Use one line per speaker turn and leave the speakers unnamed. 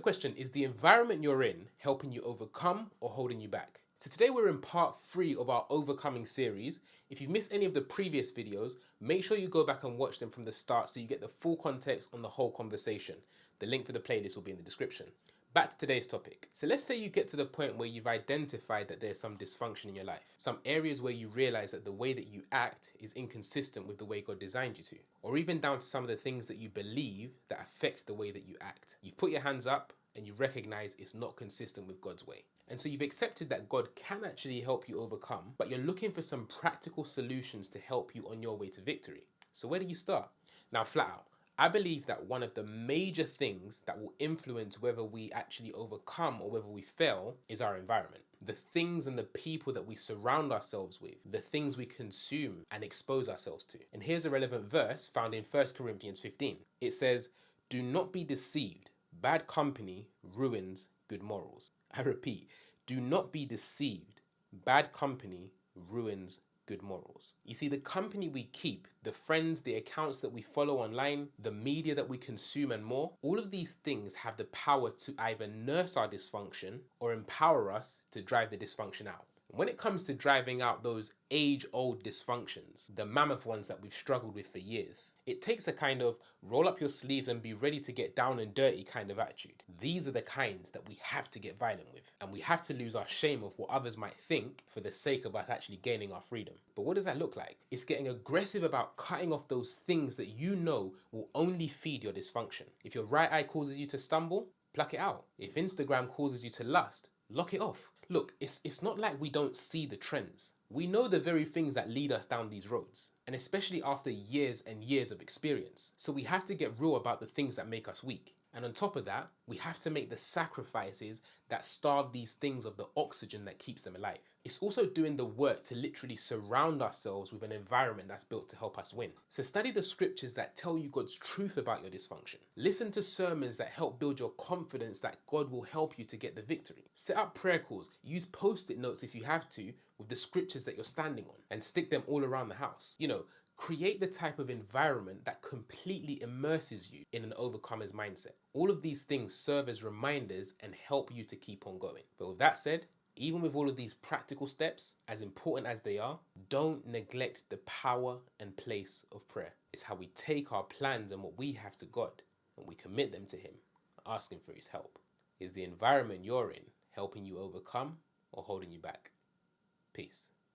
question, is the environment you're in helping you overcome or holding you back? So today we're in part 3 of our overcoming series. If you've missed any of the previous videos, make sure you go back and watch them from the start so you get the full context on the whole conversation. The link for the playlist will be in the description. Back to today's topic. So let's say you get to the point where you've identified that there's some dysfunction in your life. Some areas where you realize that the way that you act is inconsistent with the way God designed you to. Or even down to some of the things that you believe that affect the way that you act. You've put your hands up and you recognize it's not consistent with God's way. And so you've accepted that God can actually help you overcome, but you're looking for some practical solutions to help you on your way to victory. So where do you start? Now, flat out, I believe that one of the major things that will influence whether we actually overcome or whether we fail is our environment. The things and the people that we surround ourselves with, the things we consume and expose ourselves to. And here's a relevant verse found in 1 Corinthians 15. It says, "Do not be deceived. Bad company ruins good morals." I repeat, do not be deceived. Bad company ruins good morals. You see, the company we keep, the friends, the accounts that we follow online, the media that we consume and more, all of these things have the power to either nurse our dysfunction or empower us to drive the dysfunction out. When it comes to driving out those age-old dysfunctions, the mammoth ones that we've struggled with for years, it takes a kind of roll up your sleeves and be ready to get down and dirty kind of attitude. These are the kinds that we have to get violent with, and we have to lose our shame of what others might think for the sake of us actually gaining our freedom. But what does that look like? It's getting aggressive about cutting off those things that you know will only feed your dysfunction. If your right eye causes you to stumble, pluck it out. If Instagram causes you to lust, lock it off. Look, it's not like we don't see the trends. We know the very things that lead us down these roads, and especially after years and years of experience. So we have to get real about the things that make us weak. And on top of that, we have to make the sacrifices that starve these things of the oxygen that keeps them alive. It's also doing the work to literally surround ourselves with an environment that's built to help us win. So study the scriptures that tell you God's truth about your dysfunction. Listen to sermons that help build your confidence that God will help you to get the victory. Set up prayer calls. Use post-it notes if you have to with the scriptures that you're standing on and stick them all around the house. Create the type of environment that completely immerses you in an overcomer's mindset. All of these things serve as reminders and help you to keep on going. But with that said, even with all of these practical steps, as important as they are, don't neglect the power and place of prayer. It's how we take our plans and what we have to God and we commit them to Him, asking for His help. Is the environment you're in helping you overcome or holding you back? Peace.